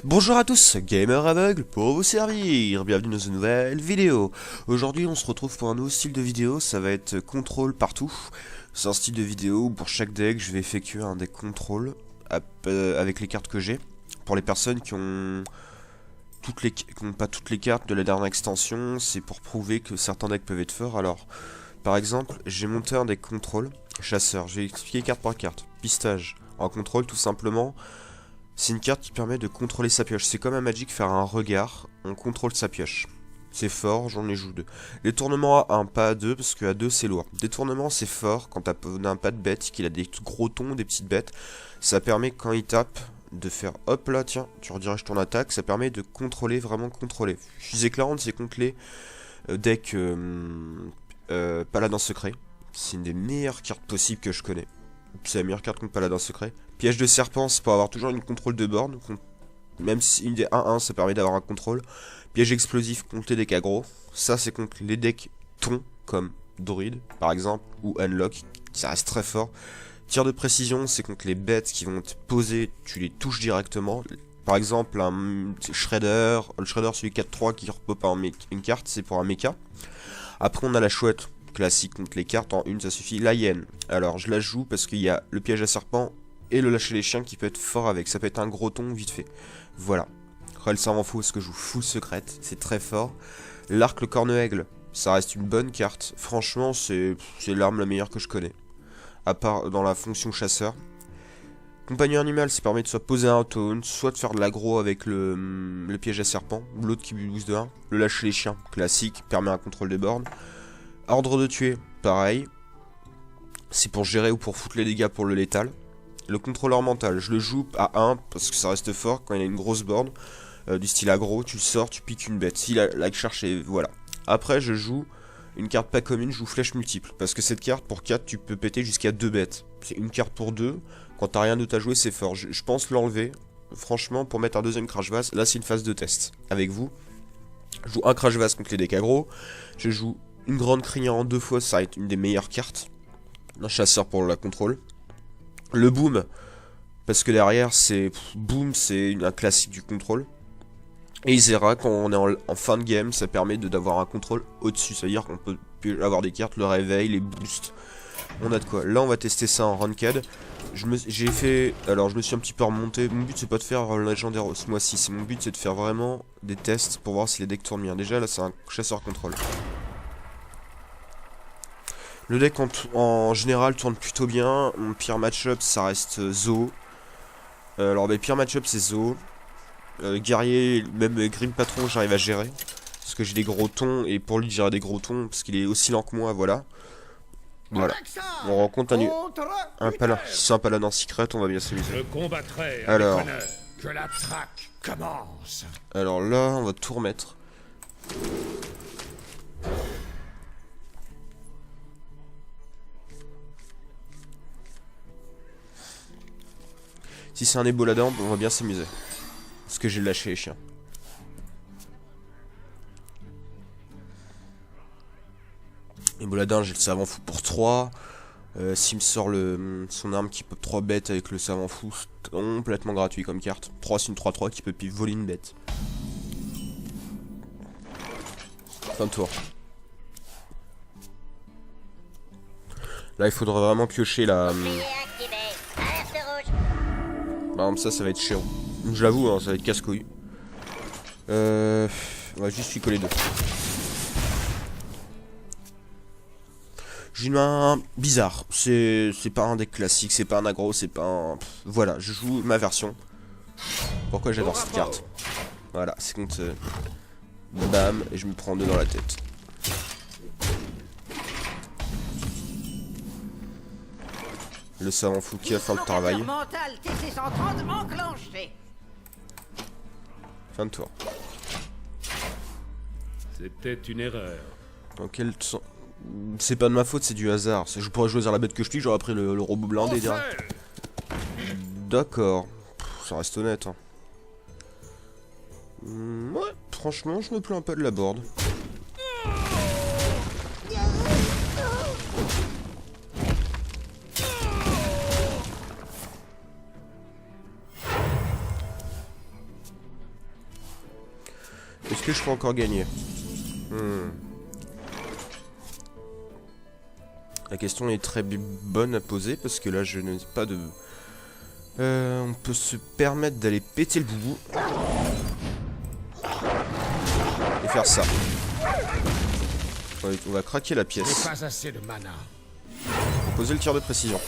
Bonjour à tous, Gamer Aveugle pour vous servir, bienvenue dans une nouvelle vidéo. Aujourd'hui on se retrouve pour un nouveau style de vidéo, ça va être contrôle partout. C'est un style de vidéo où pour chaque deck je vais effectuer un deck contrôle avec les cartes que j'ai. Pour les personnes qui ont pas toutes les cartes de la dernière extension, c'est pour prouver que certains decks peuvent être forts. Alors par exemple j'ai monté un deck contrôle, chasseur, je vais expliquer carte par carte. Pistage, en contrôle tout simplement. C'est une carte qui permet de contrôler sa pioche. C'est comme un Magic, faire un regard, on contrôle sa pioche. C'est fort, j'en ai joué 2. Détournement à 1, pas à 2, parce qu'à 2 c'est lourd. Détournement c'est fort, quand t'as un pas de bête, qu'il a des gros tons, des petites bêtes. Ça permet quand il tape, de faire hop là, tiens, tu rediriges ton attaque. Ça permet de contrôler, vraiment contrôler. Fusée éclairante c'est contre les decks Paladin secret. C'est une des meilleures cartes possibles que je connais. C'est la meilleure carte contre Paladin secret. Piège de serpent, c'est pour avoir toujours une contrôle de borne. Même si une des 1-1, ça permet d'avoir un contrôle. Piège explosif contre les decks aggro. Ça, c'est contre les decks tons, comme Druid, par exemple, ou Unlock. Ça reste très fort. Tir de précision, c'est contre les bêtes qui vont te poser, tu les touches directement. Par exemple, un Shredder. Le Shredder, celui 4-3 qui repop une carte, c'est pour un mecha. Après, on a la chouette. Classique contre les cartes en une, ça suffit. La hyène, alors je la joue parce qu'il y a le piège à serpent et le lâcher les chiens qui peut être fort avec. Ça peut être un gros ton vite fait. Voilà. Après le servant fou, parce que je joue full secrète, c'est très fort. L'arc, le corne-aigle, ça reste une bonne carte. Franchement, c'est l'arme la meilleure que je connais. À part dans la fonction chasseur. Compagnon animal, ça permet de soit poser un taunt, soit de faire de l'aggro avec le piège à serpent. L'autre qui booste de 1. Le lâcher les chiens, classique, permet un contrôle des bornes. Ordre de tuer, pareil. C'est pour gérer ou pour foutre les dégâts pour le létal. Le contrôleur mental, je le joue à 1 parce que ça reste fort quand il y a une grosse borne. Du style aggro, tu le sors, tu piques une bête. Si la cherche et voilà. Après, je joue une carte pas commune, je joue flèche multiple. Parce que cette carte, pour 4, tu peux péter jusqu'à 2 bêtes. C'est une carte pour 2. Quand t'as rien d'autre à jouer, c'est fort. Je pense l'enlever. Franchement, pour mettre un deuxième crash vase, là c'est une phase de test. Avec vous. Je joue un crash vase contre les decks aggro. Je joue une grande crinière en 2 fois, ça va être une des meilleures cartes. Un chasseur pour la contrôle. Le boom, parce que derrière c'est boom, c'est un classique du contrôle. Et Isera, quand on est en fin de game, ça permet d'avoir un contrôle au-dessus. C'est-à-dire qu'on peut avoir des cartes, le réveil, les boosts. On a de quoi. Là on va tester ça en ranked. J'ai fait. Alors je me suis un petit peu remonté. Mon but c'est pas de faire le légendaire ce mois-ci. Mon but c'est de faire vraiment des tests pour voir si les decks tournent bien. Déjà là c'est un chasseur contrôle. Le deck en général tourne plutôt bien. Mon pire match-up ça reste Zo. Alors mes pires match-up c'est Zo. Guerrier, même Grim Patron j'arrive à gérer. Parce que j'ai des gros tons et pour lui gérer des gros tons parce qu'il est aussi lent que moi, voilà. Voilà. On rencontre un paladin. Si c'est un paladin secret, on va bien s'amuser. Alors. Que la traque commence. Alors là, on va tout remettre. Si c'est un éboladin, on va bien s'amuser. Parce que j'ai lâché les chiens. Éboladin, j'ai le savant fou pour 3. S'il me sort son arme qui pop 3 bêtes avec le savant fou, c'est complètement gratuit comme carte. 3 c'est une 3-3 qui peut voler une bête. Fin de tour. Là il faudrait vraiment piocher la... Par exemple ça va être chiant. J'avoue hein, ça va être casse-couille. On va juste lui coller 2. J'ai une main bizarre. C'est pas un deck classique, c'est pas un aggro, c'est pas un... Voilà, je joue ma version. Pourquoi j'adore cette carte. Voilà, c'est contre... Bam, et je me prends 2 dans la tête. Le savant fou qui a fait le travail. Fin de tour. C'était une erreur. Dans quel sens... C'est pas de ma faute, c'est du hasard. Je pourrais choisir la bête que je pique, j'aurais pris le robot blindé direct. D'accord. Ça reste honnête. Hein. Ouais, franchement, je me plains pas de la board. Est-ce que je peux encore gagner? La question est très bonne à poser parce que là je n'ai pas de... on peut se permettre d'aller péter le boubou. Et faire ça. On va craquer la pièce. Pas assez de mana. Poser le tir de précision.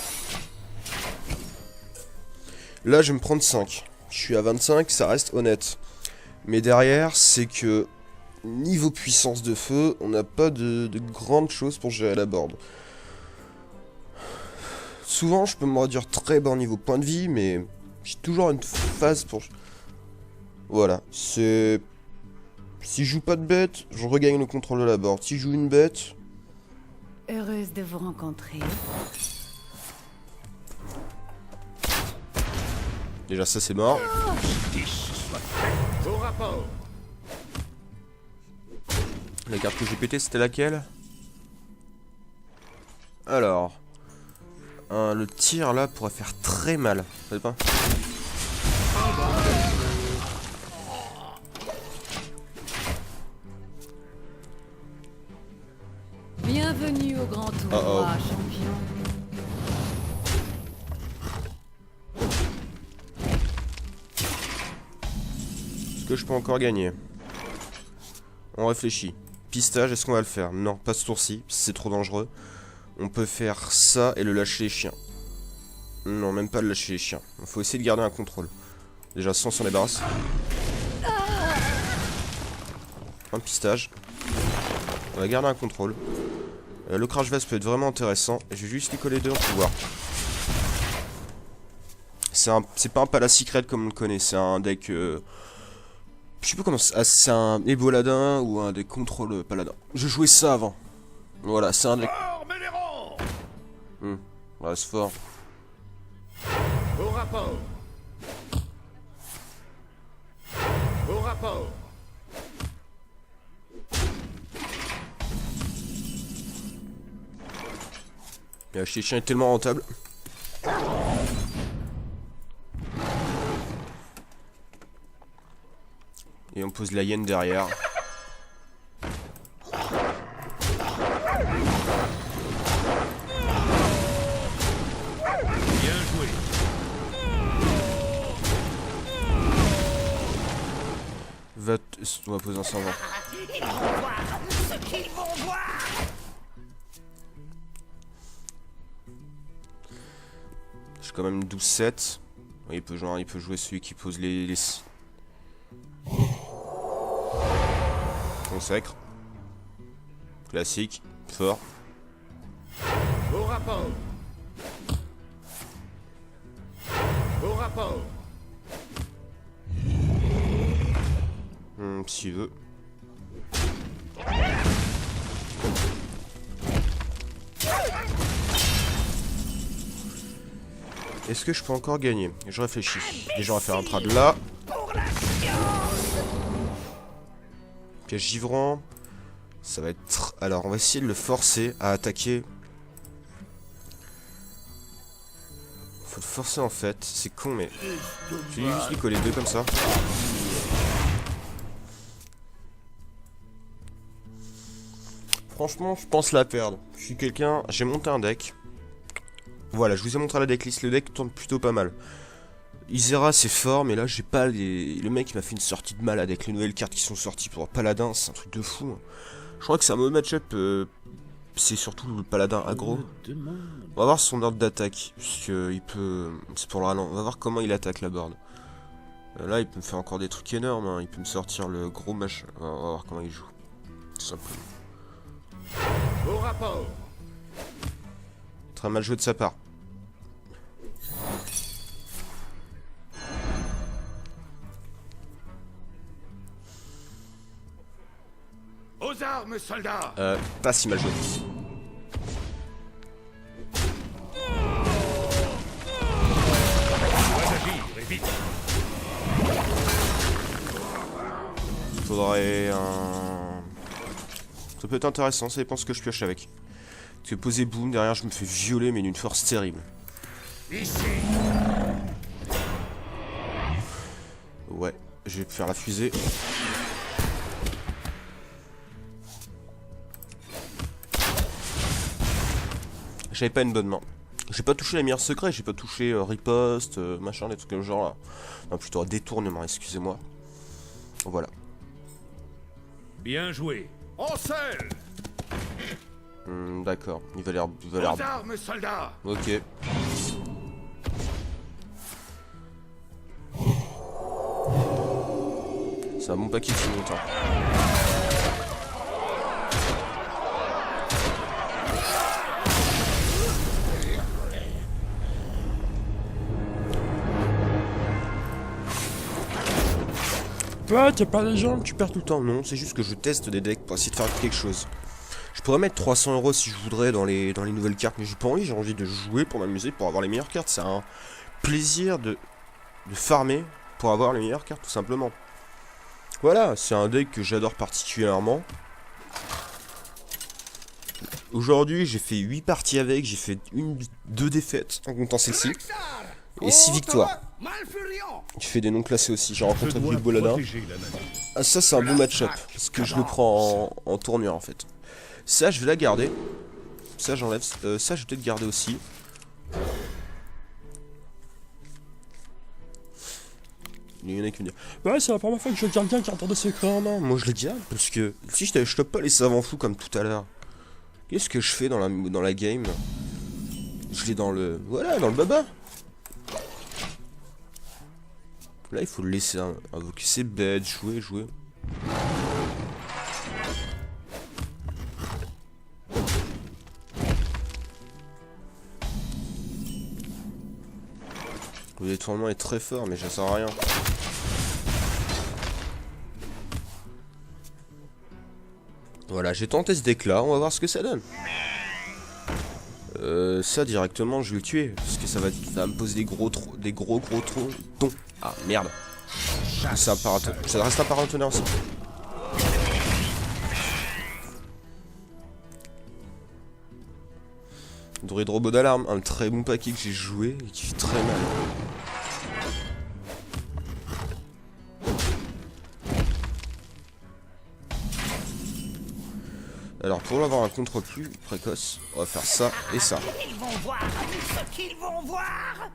Là je vais me prendre 5. Je suis à 25, ça reste honnête. Mais derrière c'est que niveau puissance de feu, on n'a pas de grandes choses pour gérer la board. Souvent je peux me réduire très bas niveau point de vie, mais j'ai toujours une phase pour... Voilà, c'est... Si je joue pas de bête, je regagne le contrôle de la board. Si je joue une bête... Heureuse de vous rencontrer. Déjà ça c'est mort. Au rapport. La carte que j'ai pétée c'était laquelle? Alors... le tir là pourrait faire très mal. Vous savez pas? Bienvenue au grand tournoi, champion. Est-ce que je peux encore gagner? On réfléchit. Pistage, est-ce qu'on va le faire? Non, pas ce tour-ci, c'est trop dangereux. On peut faire ça et le lâcher les chiens. Non, même pas le lâcher les chiens. Il faut essayer de garder un contrôle. Déjà, sans s'en débarrasse. Un pistage. On va garder un contrôle. Le crash vest peut être vraiment intéressant. Je vais juste lui coller deux en pouvoir. C'est pas un pala secret comme on le connaît. C'est un deck... je sais pas comment c'est. C'est un Eboladin ou un deck contrôle paladin. Je jouais ça avant. Voilà, c'est un deck... Ouais, c'est fort. Au rapport. Au rapport. Et acheter chien est tellement rentable. Et on pose la hyène derrière. Bien joué. On va poser un 120. Ils vont voir ce qu'ils vont voir. J'ai quand même 12-7. Il peut jouer celui qui pose les... Consacre. Classique. Fort. Au rapport. Au rapport. S'il veut. Est-ce que je peux encore gagner? Je réfléchis. Déjà on va faire un trad là. Piège givrant. Ça va être... Alors on va essayer de le forcer à attaquer. Faut le forcer en fait. C'est con mais... Je vais juste lui coller deux comme ça. Franchement je pense la perdre. Je suis quelqu'un... J'ai monté un deck. Voilà, je vous ai montré la decklist, le deck tourne plutôt pas mal. Isera c'est fort, mais là j'ai pas les... Le mec il m'a fait une sortie de malade avec les nouvelles cartes qui sont sorties pour Paladin, c'est un truc de fou. Je crois que c'est un mauvais match-up, c'est surtout le Paladin aggro. On va voir son ordre d'attaque, puisque il peut... C'est pour le ralent, on va voir comment il attaque la board. Là il peut me faire encore des trucs énormes, hein. Il peut me sortir le gros machin, on va voir comment il joue. Tout simplement. Au rapport. Très mal joué de sa part. Aux armes, soldats. Pas si mal joué. Dois agir, et vite. Faudrait un... Ça peut être intéressant, ça dépend ce que je pioche avec. Parce que poser boom, derrière je me fais violer mais d'une force terrible. Ici. Ouais, je vais faire la fusée. J'avais pas une bonne main. J'ai pas touché la meilleure secret, j'ai pas touché riposte, machin, des trucs comme genre là. Non, plutôt détournement, excusez-moi. Voilà. Bien joué. En selle. D'accord, il va l'air... Aux armes, soldats. Ok. C'est un bon paquet qui monte. Ouais, t'as pas les jambes, tu perds tout le temps. Non, c'est juste que je teste des decks pour essayer de faire quelque chose. Je pourrais mettre 300 € si je voudrais dans les nouvelles cartes, mais j'ai pas envie, j'ai envie de jouer pour m'amuser, pour avoir les meilleures cartes. C'est un plaisir de farmer pour avoir les meilleures cartes, tout simplement. Voilà, c'est un deck que j'adore particulièrement. Aujourd'hui, j'ai fait 8 parties avec, j'ai fait 2 défaites en comptant celle-ci. Et 6 victoires. Je fais des noms classés aussi, j'ai rencontré Bulboladin. Ah, ça c'est un bon match-up, parce que je le prends en tournure en fait. Ça je vais la garder. Ça j'enlève, ça je vais peut-être garder aussi. Il y en a qui me disent ouais, c'est la première fois que je garde bien carte de secret en main. Moi je le garde parce que si je tape pas les savants fous comme tout à l'heure. Qu'est-ce que je fais dans la game? Je l'ai dans le... Voilà, dans le baba. Là il faut le laisser invoquer, c'est bête, jouer. Le détournement est très fort mais ça sert à rien. Voilà, j'ai tenté ce deck là, on va voir ce que ça donne. Ça directement je vais le tuer, parce que ça va me poser des gros tons. Ah merde. Ça reste un paratonnerre aussi. Druide robot d'alarme, un très bon paquet que j'ai joué et qui fait très mal. Alors pour avoir un contre plus précoce, on va faire ça et ça. Ils vont voir ce qu'ils vont voir.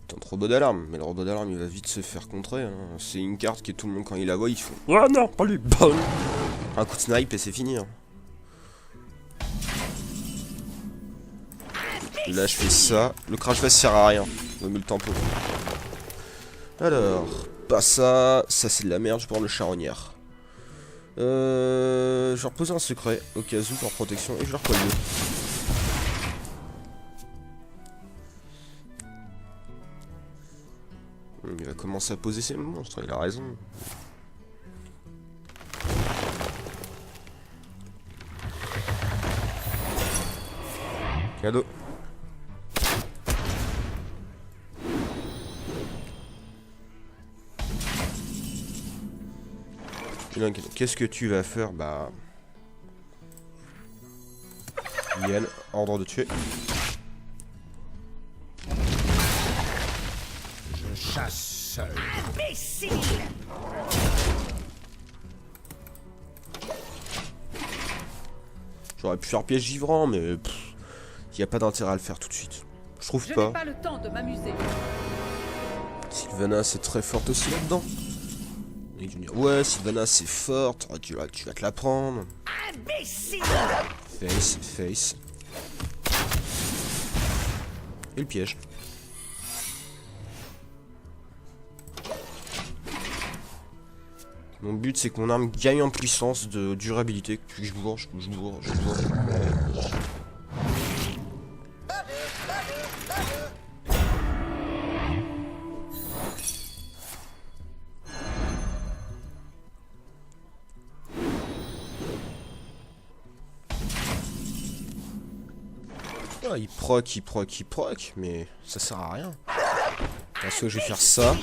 Tente robot d'alarme, mais le robot d'alarme il va vite se faire contrer. Hein. C'est une carte que tout le monde quand il la voit il fait oh non, pas lui, bon. Un coup de snipe et c'est fini. Hein. Là je fais ça, le crash face sert à rien, on met le tempo. Alors, pas ça, ça c'est de la merde, je prends le charognard. Je vais reposer un secret au cas où pour protection et je vais reposer. Il va commencer à poser ses monstres, il a raison. Cadeau. Qu'est-ce que tu vas faire? Bah... Yann, ordre de tuer. Je chasse seul. Imbécile. J'aurais pu faire piège givrant, mais... il n'y a pas d'intérêt à le faire tout de suite. Je trouve Je pas. n'ai pas le temps de m'amuser. Sylvanas c'est très forte aussi là-dedans. Et tu me dis, ouais, Sylvanas c'est forte, tu vas te la prendre. Imbécile. Face. Et le piège. Mon but c'est que mon arme gagne en puissance de durabilité. Puis je bourre. Ah, il proc, mais ça sert à rien. Parce que je vais faire ça.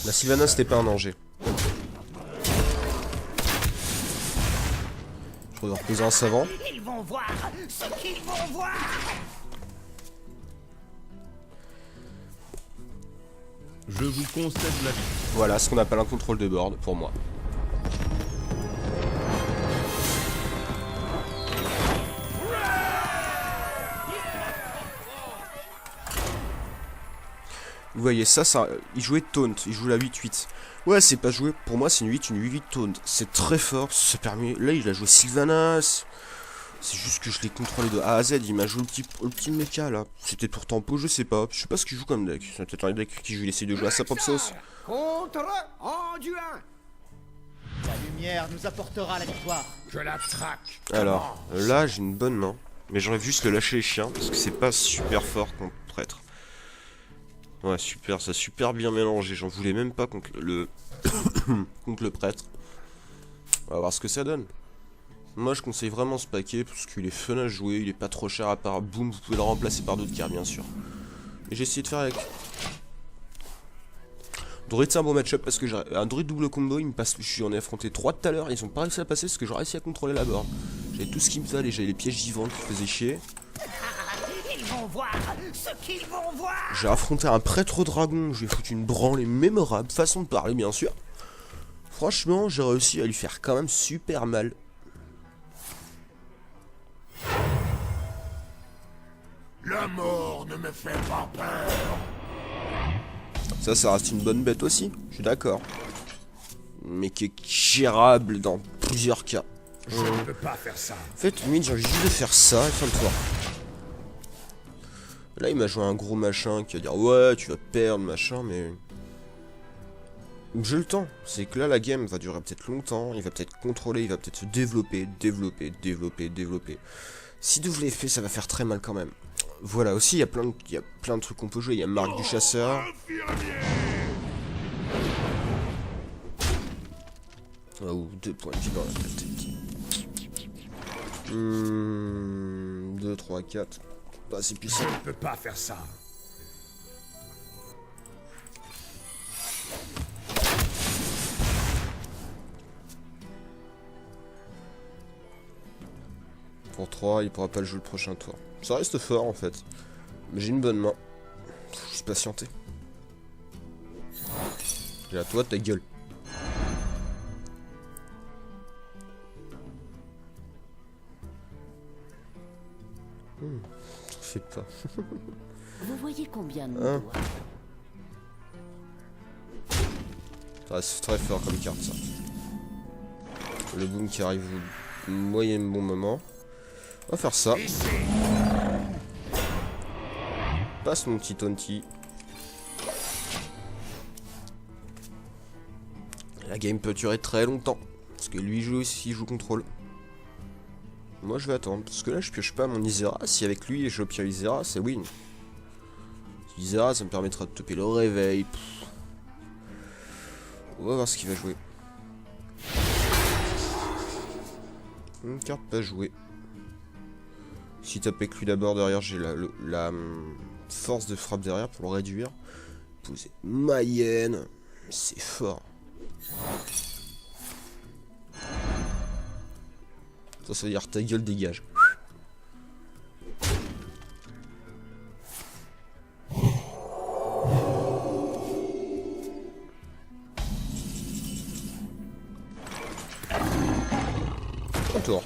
La Sylvanas c'était pas un danger. Je vais reposer un savant. Ils vont voir ce qu'ils vont voir. Je vous concède la vie. Voilà ce qu'on appelle un contrôle de board pour moi. Vous voyez ça, il jouait taunt, il joue la 8-8. Ouais, c'est pas joué, pour moi c'est une 8 taunt. C'est très fort, ça permet... Là il a joué Sylvanas. C'est juste que je l'ai contrôlé de A à Z, il m'a joué le petit mecha là. C'était pourtant beau, je sais pas ce qu'il joue comme deck. C'est peut-être un deck qui joue, il essaie de jouer à sa propre sauce. Contre Anduin. La lumière nous apportera la victoire. Je la traque. Alors, là j'ai une bonne main. Mais j'aurais juste le lâcher les chiens, parce que c'est pas super fort contre prêtre. Ouais, super, ça a super bien mélangé. J'en voulais même pas contre le contre le prêtre. On va voir ce que ça donne. Moi, je conseille vraiment ce paquet parce qu'il est fun à jouer. Il est pas trop cher à part boum. Vous pouvez le remplacer par d'autres cartes, bien sûr. Et j'ai essayé de faire avec. Druid, c'est un bon match-up parce que j'ai un druid double combo. Il me passe. J'en ai affronté 3 tout à l'heure. Ils ont pas réussi à passer parce que j'ai réussi à contrôler la board. J'avais tout ce qu'il me fallait. J'avais les pièges vivants qui faisaient chier. Ils vont voir ce qu'ils vont voir. J'ai affronté un prêtre dragon, je lui ai foutu une branlée mémorable, façon de parler bien sûr. Franchement, j'ai réussi à lui faire quand même super mal. La mort ne me fait pas peur. Ça reste une bonne bête aussi, je suis d'accord. Mais qui est gérable dans plusieurs cas. Je ne peux pas faire ça. En fait, limite, j'ai envie juste de faire ça et fin de tour. Là, il m'a joué un gros machin qui va dire ouais, tu vas perdre, machin, mais j'ai le temps. C'est que là, la game va durer peut-être longtemps. Il va peut-être contrôler, il va peut-être se développer. Si vous l'avez fait, ça va faire très mal quand même. Voilà, aussi, il y a plein de trucs qu'on peut jouer. Il y a Marc du Chasseur. Oh, 2 points de vie dans la tête. 2, 3, 4. Pas assez puissant. Je ne peux pas faire ça. Pour 3, il pourra pas le jouer le prochain tour. Ça reste fort en fait. Mais j'ai une bonne main. Faut juste patienter. J'ai à toi ta gueule. Fais pas. Vous voyez combien de Hein? doigts? Ça reste très fort comme carte ça. Le boom qui arrive au moyen bon moment. On va faire ça. Passe mon petit Tonti. La game peut durer très longtemps. Parce que lui joue aussi, il joue contrôle. Moi je vais attendre. Parce que là je pioche pas mon Isera. Si avec lui je pioche Isera, c'est win. Isera ça me permettra de toper le réveil. Pff. On va voir ce qu'il va jouer. Une carte pas jouée. Si tape avec lui d'abord derrière, j'ai la force de frappe derrière pour le réduire. Poser Mayenne. C'est fort. Ça veut dire ta gueule dégage. Un tour.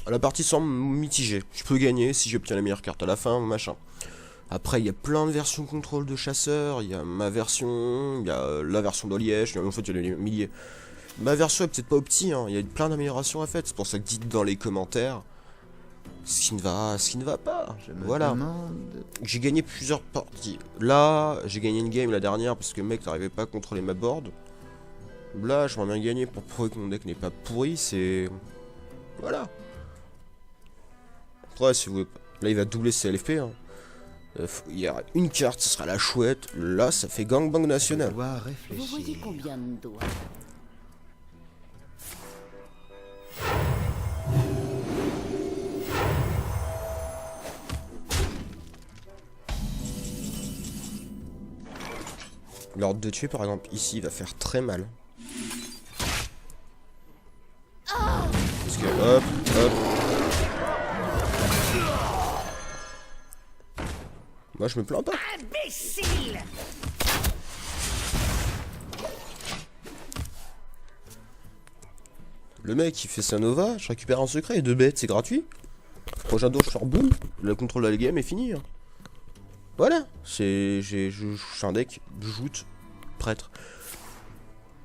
La partie semble mitigée. Je peux gagner si j'obtiens la meilleure carte à la fin, machin. Après, il y a plein de versions contrôle de chasseur. Il y a ma version, il y a la version de Liège. En fait, il y a des milliers. Ma version est peut-être pas opti, hein. Il y a plein d'améliorations à faire. C'est pour ça que dites dans les commentaires ce qui ne va pas. Voilà. J'ai gagné plusieurs parties. Là, j'ai gagné une game la dernière parce que le mec n'arrivait pas à contrôler ma board. Là, j'aimerais bien gagner pour prouver que mon deck n'est pas pourri. C'est... Voilà. Après, si vous voulez... Là, il va doubler ses LFP, hein. Il y a une carte, ce sera la chouette. Là, ça fait gangbang national. Vous voyez combien de doigts? L'ordre de tuer, par exemple, ici, va faire très mal. Parce que, hop, hop. Moi je me plains pas. Imbécile! Le mec il fait sa Nova, je récupère un secret et 2 bêtes, c'est gratuit. Prochain tour je sors boum, le contrôle de la game est fini. Hein. Voilà, je suis un deck joute prêtre.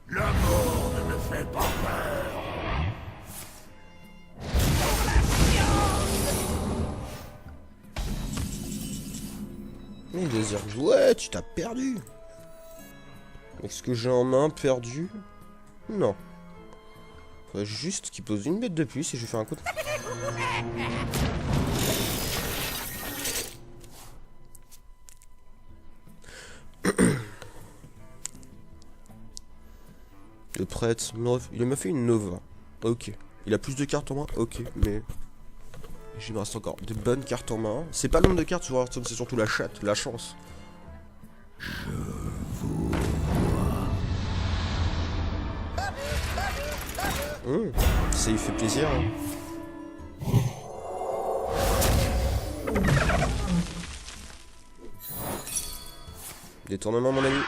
La mort ne me fait pas peur. Il doit se dire, ouais, tu t'as perdu. Est-ce que j'ai en main perdu? Non. Faudrait juste qu'il pose une bête de plus et je vais faire un coup de... Le prêtre, il m'a fait une Nova. Ok. Il a plus de cartes en main. Ok, mais... Il me reste encore de bonnes cartes en main. C'est pas le nombre de cartes, c'est surtout la chatte, la chance. Ça lui fait plaisir. Hein. Détournement, mon ami.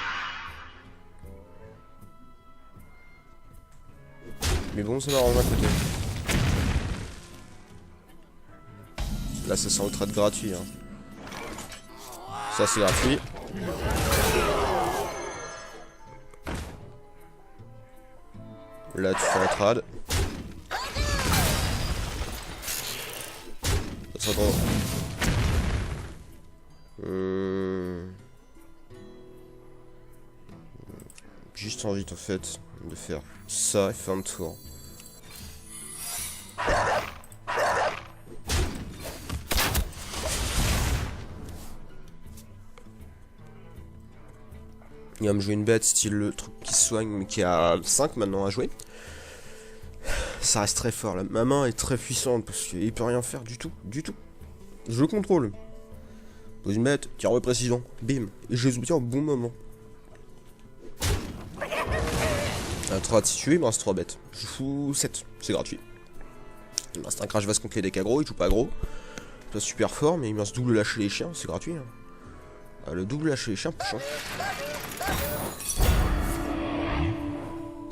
Mais bon, ça m'arrange à côté. Là, ça sent le trade gratuit. Hein. Ça, c'est gratuit. Là, tu fais un trade. Ça sent juste envie, en fait, de faire ça et fin de tour. Il va me jouer une bête, style le truc qui se soigne, mais qui a 5 maintenant à jouer. Ça reste très fort, là. Ma main est très puissante, parce qu'il peut rien faire du tout, du tout. Je contrôle. Pose une bête, tir de précision, bim. Et je les obtiens au bon moment. Un 3 si tu veux, il me reste 3 bêtes. Je fous 7, c'est gratuit. Il me reste un crash vase contre les decks aggro, il joue pas aggro. C'est pas super fort, mais il me reste double lâcher les chiens, c'est gratuit. Hein. Ah, le double lâcher les chiens, putain.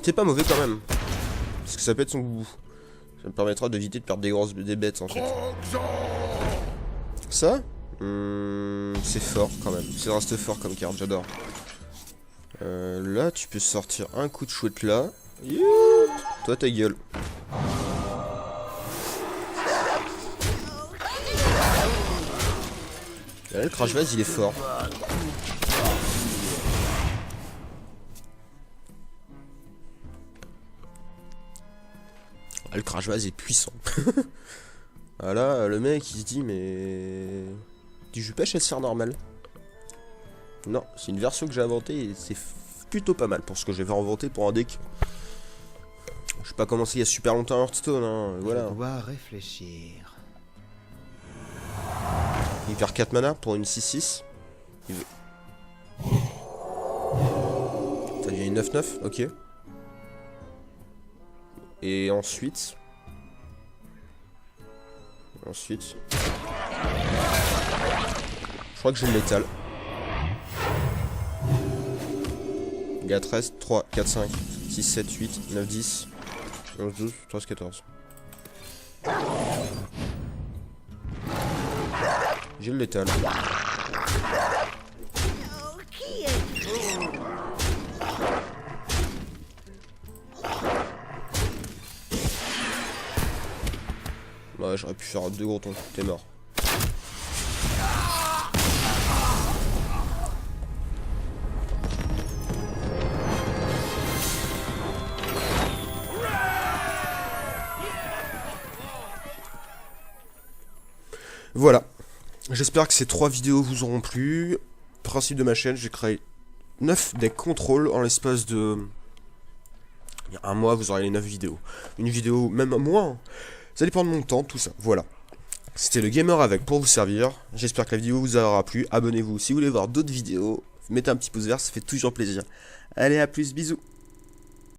C'est pas mauvais quand même. Parce que ça pète son boubou. Ça me permettra d'éviter de perdre des bêtes ensuite. Ça c'est fort quand même. Ça reste fort comme carte, j'adore. Là, tu peux sortir un coup de chouette là. Youp. Toi, ta gueule. Là, le crash vase, il est fort. Ah, le crash vase est puissant. Voilà, le mec il se dit mais... Tu joues pas chasseur normal? Non, c'est une version que j'ai inventée et c'est plutôt pas mal pour ce que j'avais inventé pour un deck. Je suis pas commencé il y a super longtemps à Hearthstone, hein, voilà. Je dois réfléchir. Il perd 4 mana pour une 6-6. Il veut... Ça devient une 9-9, ok. Et ensuite... Ensuite... Je crois que j'ai le létal. Il y a 13, 3, 4, 5, 6, 7, 8, 9, 10, 11, 12, 13, 14. J'ai le létal. Ouais, j'aurais pu faire 2 gros tons, t'es mort. Voilà, j'espère que ces 3 vidéos vous auront plu. Principe de ma chaîne, j'ai créé 9 decks contrôle en l'espace de... Il y a un mois, vous aurez les 9 vidéos. Une vidéo, même moins, ça dépend de mon temps, tout ça, voilà. C'était le Gamer avec pour vous servir. J'espère que la vidéo vous aura plu. Abonnez-vous si vous voulez voir d'autres vidéos. Mettez un petit pouce vert, ça fait toujours plaisir. Allez, à plus, bisous.